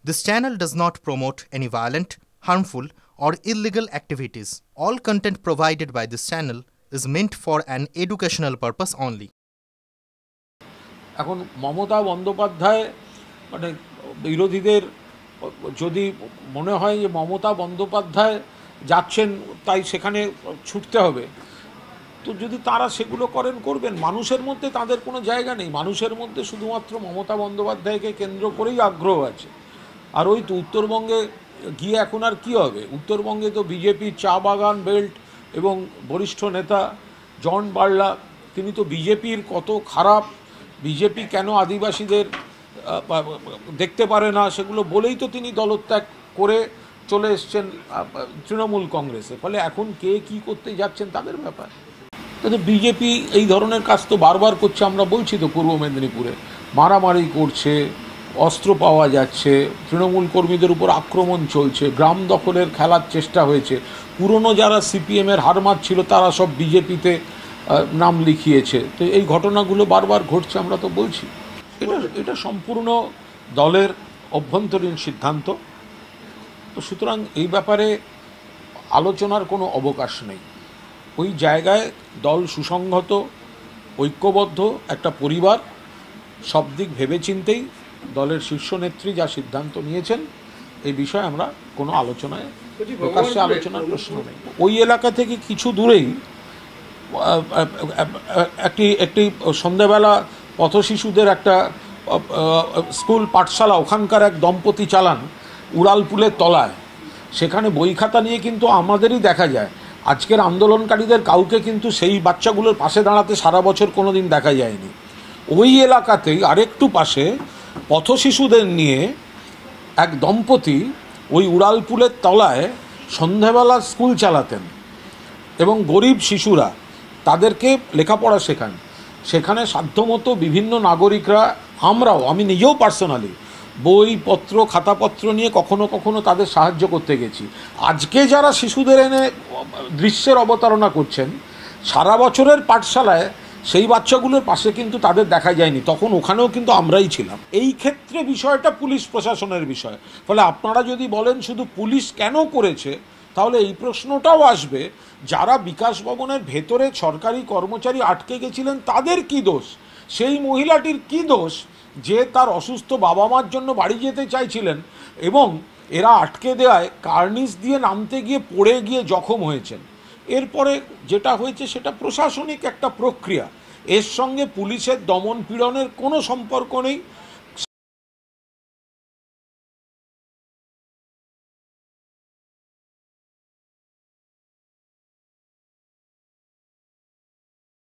This channel does not promote any violent, harmful, or illegal activities. All content provided by this channel is meant for an educational purpose only. এখন মমতা বন্দ্যোপাধ্যায় মানে বিরোধীদের যদি মনে হয় যে মমতা বন্দ্যোপাধ্যায় যাচ্ছেন তাই সেখানে ছুটতে হবে, তো যদি তারা সেগুলো করবেন। মানুষের মধ্যে তাদের কোনো জায়গা নেই, মানুষের মধ্যে শুধুমাত্র মমতা বন্দ্যোপাধ্যায়কে কেন্দ্র করেই আগ্রহ আছে। আর ওই তো উত্তরবঙ্গে গিয়ে এখন আর কী হবে? উত্তরবঙ্গে তো বিজেপির চা বাগান বেল্ট এবং বরিষ্ঠ নেতা জন বার্লা, তিনি তো বিজেপির কত খারাপ, বিজেপি কেন আদিবাসীদের দেখতে পারে না সেগুলো বলেই তো তিনি দলত্যাগ করে চলে এসছেন তৃণমূল কংগ্রেসে। ফলে এখন কে কী করতে যাচ্ছেন তাদের ব্যাপার। তো বিজেপি এই ধরনের কাজ তো বারবার করছে, আমরা বলছি তো পূর্ব মেদিনীপুরে মারামারি করছে, অস্ত্র পাওয়া যাচ্ছে, তৃণমূল কর্মীদের উপর আক্রমণ চলছে, গ্রাম দখলের খেলার চেষ্টা হয়েছে, পুরনো যারা সিপিএমের হারমাত ছিল তারা সব বিজেপিতে নাম লিখিয়েছে। তো এই ঘটনাগুলো বারবার ঘটছে, আমরা তো বলছি এটা সম্পূর্ণ দলের অভ্যন্তরীণ সিদ্ধান্ত। তো সুতরাং এই ব্যাপারে আলোচনার কোনো অবকাশ নেই। ওই জায়গায় দল সুসংহত, ঐক্যবদ্ধ একটা পরিবার, সব দিক ভেবেচিন্তেই দলের শীর্ষ নেত্রী যা সিদ্ধান্ত নিয়েছেন এই বিষয়ে আমরা কোনো আলোচনায় প্রকাশ্যে আলোচনার প্রশ্ন নেই। ওই এলাকা থেকে কিছু দূরেই একটি সন্ধ্যাবেলা পথশিশুদের একটা স্কুল পাঠশালা, ওখানকার এক দম্পতি চালান উড়ালপুলের তলায়। সেখানে বই খাতা নিয়ে কিন্তু আমাদেরই দেখা যায়, আজকের আন্দোলনকারীদের কাউকে কিন্তু সেই বাচ্চাগুলোর পাশে দাঁড়াতে সারা বছর কোনো দিন দেখা যায়নি। ওই এলাকাতেই আরেকটু পাশে পথশিশুদের নিয়ে এক দম্পতি ওই উড়ালপুলের তলায় সন্ধ্যাবেলা স্কুল চালাতেন এবং গরিব শিশুরা তাদেরকে লেখাপড়া শেখান। সেখানে সাধ্যমতো বিভিন্ন নাগরিকরা, আমি নিজেও পার্সোনালি বইপত্র খাতাপত্র নিয়ে কখনো কখনো তাদের সাহায্য করতে গেছি। আজকে যারা শিশুদের এনে দৃশ্যের অবতারণা করছেন, সারা বছরের পাঠশালায় সেই বাচ্চাগুলোর পাশে কিন্তু তাদের দেখা যায়নি, তখন ওখানেও কিন্তু আমরাই ছিলাম। এই ক্ষেত্রে বিষয়টা পুলিশ প্রশাসনের বিষয়। ফলে আপনারা যদি বলেন শুধু পুলিশ কেন করেছে, তাহলে এই প্রশ্নটাও আসবে, যারা বিকাশ ভবনের ভেতরে সরকারি কর্মচারী আটকে গেছিলেন তাদের কি দোষ? সেই মহিলাটির কি দোষ যে তার অসুস্থ বাবা মার জন্য বাড়ি যেতে চাইছিলেন এবং এরা আটকে দেওয়ায় কার্নিশ দিয়ে নামতে গিয়ে পড়ে গিয়ে জখম হয়েছেন। এরপরে যেটা হয়েছে সেটা প্রশাসনিক একটা প্রক্রিয়া, এর সঙ্গে পুলিশের দমন পীড়নের কোনো সম্পর্ক নেই।